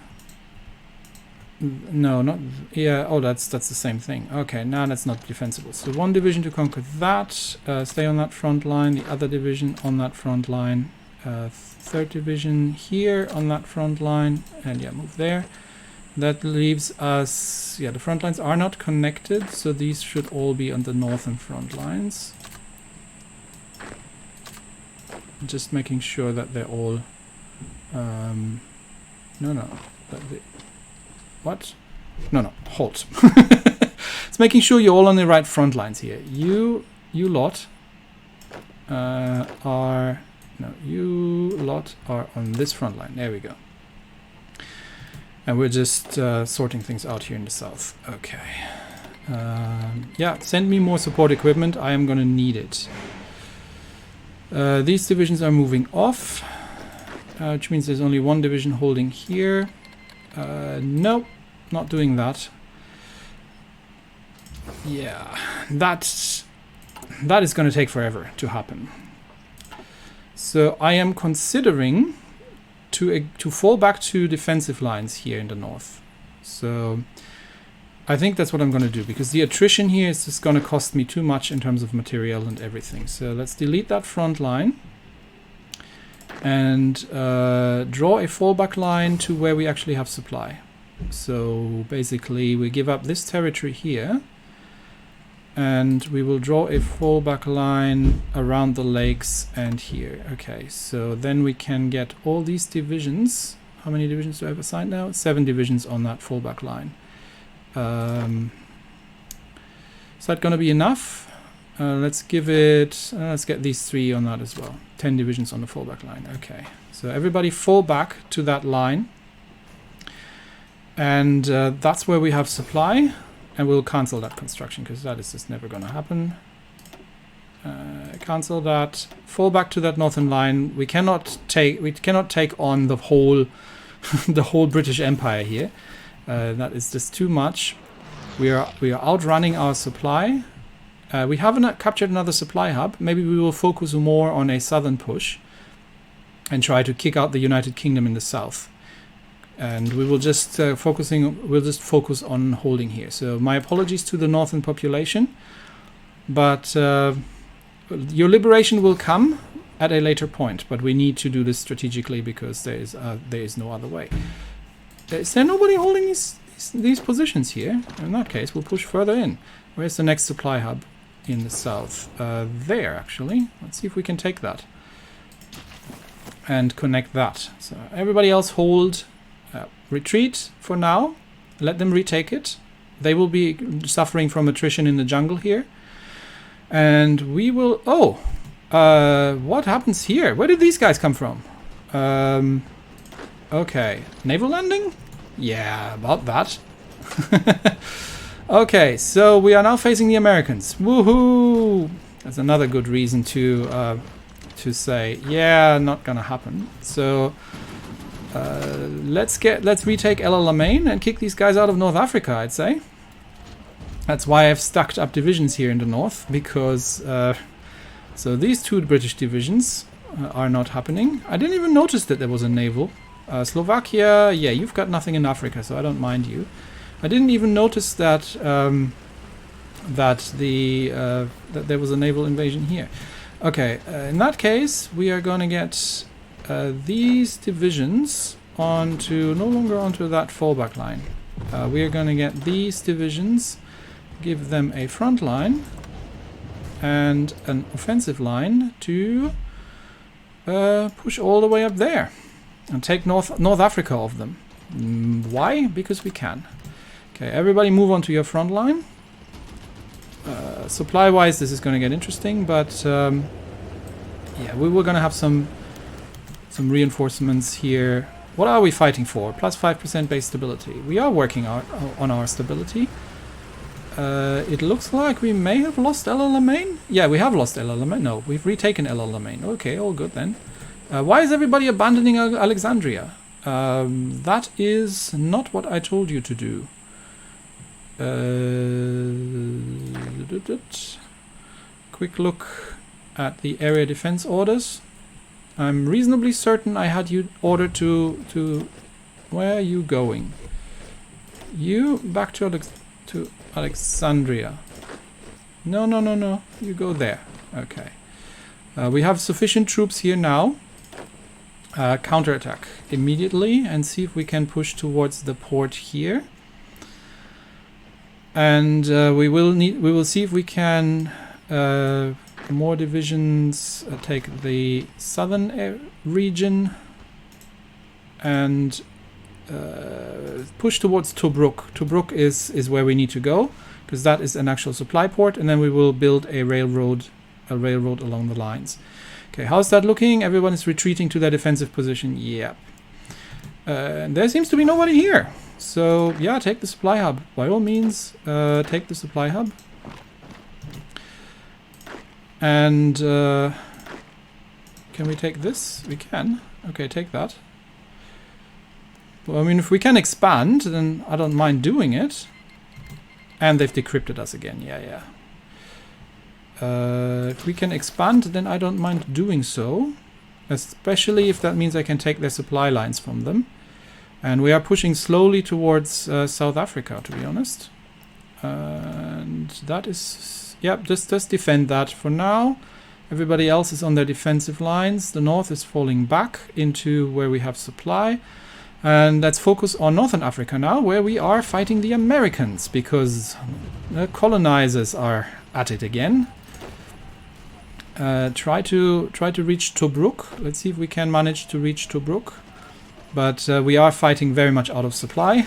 No, not... Yeah, oh, that's the same thing. Okay, now that's not defensible. So one division to conquer that. Stay on that front line. The other division on that front line. Third division here on that front line. And yeah, move there. That leaves us... Yeah, the front lines are not connected, so these should all be on the northern front lines. Just making sure that they're all... What? No, halt. It's making sure you're all on the right front lines here. You lot are... No, you lot are on this front line. There we go. And we're just sorting things out here in the south. Okay. Yeah, send me more support equipment. I am going to need it. These divisions are moving off, which means there's only one division holding here. Nope, not doing that. Yeah, that is going to take forever to happen. So I am considering to fall back to defensive lines here in the north. So I think that's what I'm going to do, because the attrition here is just going to cost me too much in terms of material and everything. So let's delete that front line and draw a fallback line to where we actually have supply. So basically we give up this territory here and we will draw a fallback line around the lakes and here. Okay, so then we can get all these divisions. How many divisions do I have assigned now? 7 divisions on that fallback line. Is that going to be enough? Let's give it, let's get these 3 on that as well. 10 divisions on the fallback line. Okay, so everybody fall back to that line. And that's where we have supply. And we'll cancel that construction because that is just never going to happen. Cancel that. Fall back to that northern line. We cannot take on the whole the whole British Empire here. That is just too much. We are outrunning our supply. We haven't captured another supply hub. Maybe we will focus more on a southern push and try to kick out the United Kingdom in the south. And we will just focus on holding here. So my apologies to the northern population, but your liberation will come at a later point. But we need to do this strategically because there is no other way. Is there nobody holding these positions here? In that case, we'll push further in. Where's the next supply hub in the south? There, actually. Let's see if we can take that and connect that. So everybody else hold. Retreat for now. Let them retake it. They will be suffering from attrition in the jungle here. And we will... Oh! What happens here? Where did these guys come from? Okay. Naval landing? Yeah, about that. Okay, so we are now facing the Americans. Woohoo! That's another good reason to say, yeah, not gonna happen. So... let's retake El Alamein and kick these guys out of North Africa, I'd say. That's why I've stacked up divisions here in the north, because so these 2 British divisions are not happening. I didn't even notice that there was a naval. Slovakia, yeah, you've got nothing in Africa, so I don't mind you. I didn't even notice that that there was a naval invasion here. Okay, in that case, we are going to get these divisions no longer onto that fallback line. We are going to get these divisions, give them a front line and an offensive line to push all the way up there and take North Africa off them. Why? Because we can. Okay, everybody move on to your front line. Supply-wise, this is going to get interesting, but yeah, we were going to have some reinforcements here. What are we fighting for? Plus 5% base stability. We are working on our stability. It looks like we may have lost El Alamein. Yeah, we have lost El Alamein. No, we've retaken El Alamein. Okay, all good then. Why is everybody abandoning Alexandria? That is not what I told you to do. Quick look at the area defense orders. I'm reasonably certain I had you ordered to where are you going? You back to Alexandria. No. You go there. Okay. We have sufficient troops here now. Counterattack immediately and see if we can push towards the port here. And we will see if we can more divisions take the southern region and push towards Tobruk. Tobruk is where we need to go because that is an actual supply port, and then we will build a railroad along the lines. Okay, how's that looking? Everyone is retreating to their defensive position. Yeah. And there seems to be nobody here. So yeah, take the supply hub. By all means, take the supply hub. And can we take this? We can. Okay, take that. Well, I mean, if we can expand, then I don't mind doing it. And they've decrypted us again. Yeah. If we can expand, then I don't mind doing so. Especially if that means I can take their supply lines from them. And we are pushing slowly towards South Africa, to be honest. And that is... yeah, just defend that for now. Everybody else is on their defensive lines. The north is falling back into where we have supply. And let's focus on Northern Africa now, where we are fighting the Americans, because the colonizers are at it again. Try to reach Tobruk. Let's see if we can manage to reach Tobruk. But we are fighting very much out of supply.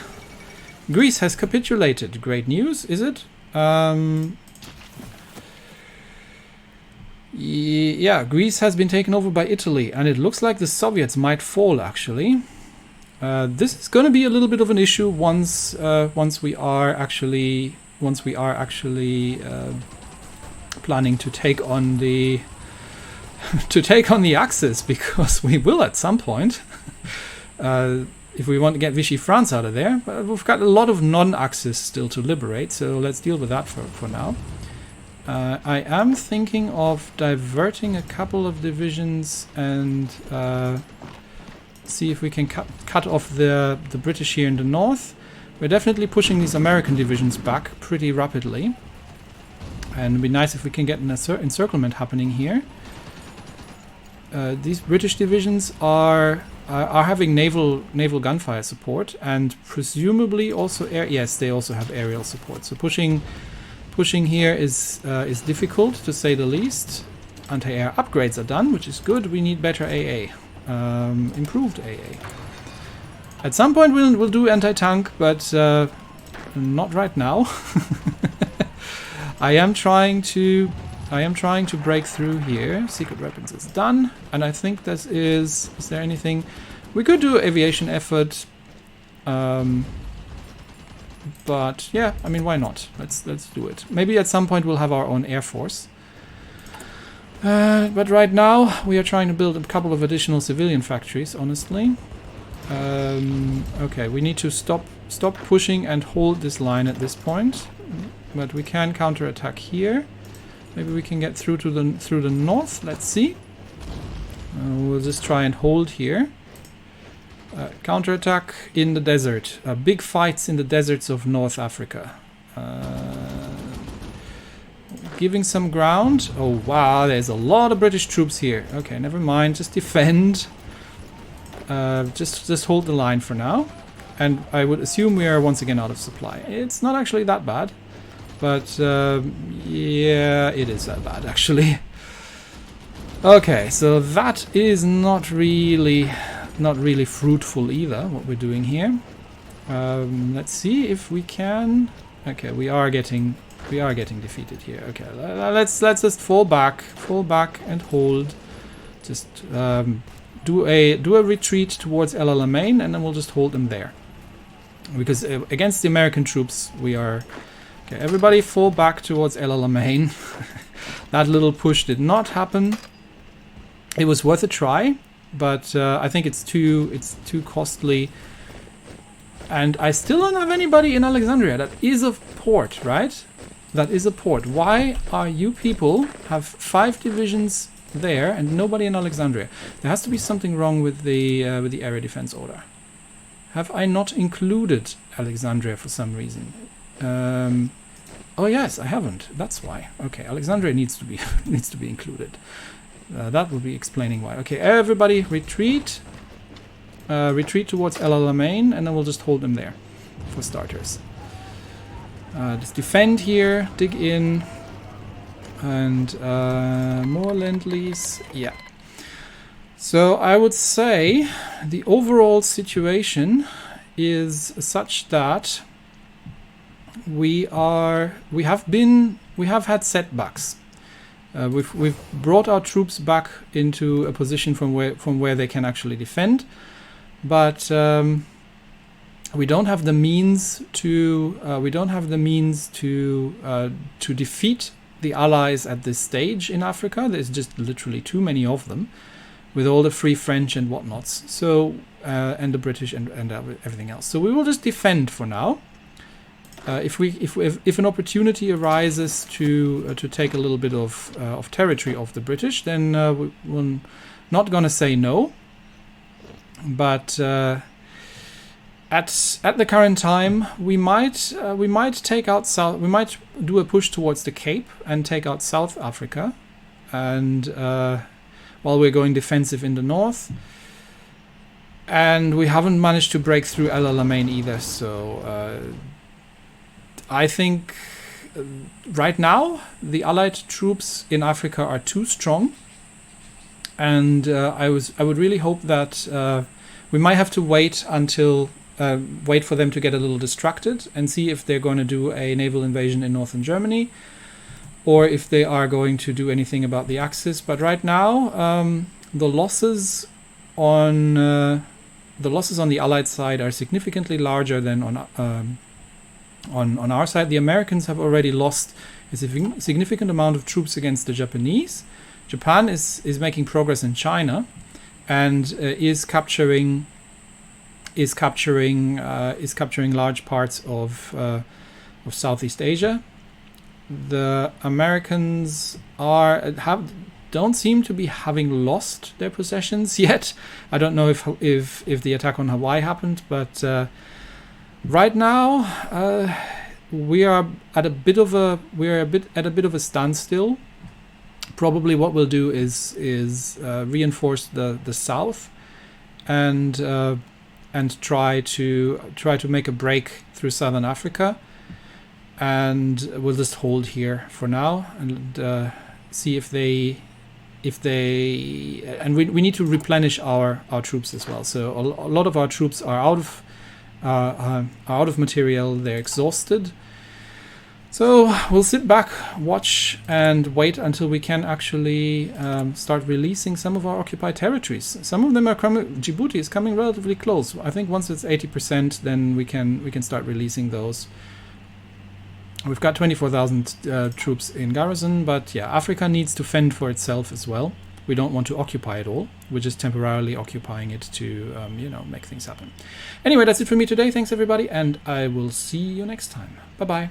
Greece has capitulated. Great news, is it? Yeah, Greece has been taken over by Italy, and it looks like the Soviets might fall, actually. This is going to be a little bit of an issue once we are actually planning to take on the Axis, because we will at some point. If we want to get Vichy France out of there. But we've got a lot of non-Axis still to liberate, so let's deal with that for now. I am thinking of diverting a couple of divisions and see if we can cut off the British here in the north. We're definitely pushing these American divisions back pretty rapidly. And it'd be nice if we can get an encirclement happening here. These British divisions are having naval gunfire support, and presumably also air. Yes, they also have aerial support. So pushing here is difficult, to say the least. Anti-air upgrades are done, which is good. We need better AA, improved AA. At some point we'll do anti-tank, but not right now. I am trying to break through here. Secret weapons is done, and I think this is there anything we could do? Aviation effort, but yeah, I mean, why not? Let's do it. Maybe at some point we'll have our own air force, but right now we are trying to build a couple of additional civilian factories, honestly. Okay, we need to stop pushing and hold this line at this point, but we can counterattack here. Maybe we can get through the north. Let's see. We'll just try and hold here. Counterattack in the desert. Big fights in the deserts of North Africa. Giving some ground. Oh wow, there's a lot of British troops here. Okay, never mind. Just defend. Just hold the line for now. And I would assume we are once again out of supply. It's not actually that bad. But yeah, it is that bad actually. Okay, so that is not really fruitful either, what we're doing here. Let's see if we can. Okay, we are getting defeated here. Okay, let's just fall back and hold. Just do a retreat towards El Alamein, and then we'll just hold them there. Because against the American troops, we are. Okay, everybody fall back towards El Alamein. That little push did not happen. It was worth a try, but I think it's too costly. And I still don't have anybody in Alexandria. That is a port, right? That is a port. Why are you people have 5 divisions there and nobody in Alexandria? There has to be something wrong with the area defense order. Have I not included Alexandria for some reason? Oh yes, I haven't. That's why. Okay, Alexandria needs to be included. That will be explaining why. Okay, everybody retreat. Retreat towards El Alamein, and then we'll just hold them there for starters. Just defend here, dig in, and more Lend-Lease. Yeah. So I would say the overall situation is such that we have had setbacks. We've brought our troops back into a position from where they can actually defend, but we don't have the means to defeat the Allies at this stage in Africa. There's just literally too many of them, with all the Free French and whatnots. So and the British and everything else. So we will just defend for now. if an opportunity arises to take a little bit of territory of the British, then we're not going to say no. But at the current time, we might take out South. We might do a push towards the Cape and take out South Africa, and while we're going defensive in the north. And we haven't managed to break through El Alamein either. So I think right now the Allied troops in Africa are too strong, and I would really hope that we might have to wait for them to get a little distracted and see if they're going to do a naval invasion in northern Germany, or if they are going to do anything about the Axis. But right now, the losses on the Allied side are significantly larger than on our side. The Americans have already lost a significant amount of troops against the Japanese. Japan is making progress in China, and is capturing large parts of Southeast Asia. The Americans don't seem to be having lost their possessions yet. I don't know if the attack on Hawaii happened, but right now we are at a bit of a standstill. Probably what we'll do is reinforce the south and try to make a break through southern Africa, and we'll just hold here for now and see if they and we need to replenish our troops as well. So a lot of our troops are out of material. They're exhausted. So we'll sit back, watch, and wait until we can actually start releasing some of our occupied territories. Some of them are coming. Djibouti is coming relatively close. I think once it's 80%, then we can start releasing those. We've got 24,000 troops in garrison, but yeah, Africa needs to fend for itself as well. We don't want to occupy it all. We're just temporarily occupying it to, make things happen. Anyway, that's it for me today. Thanks, everybody, and I will see you next time. Bye-bye.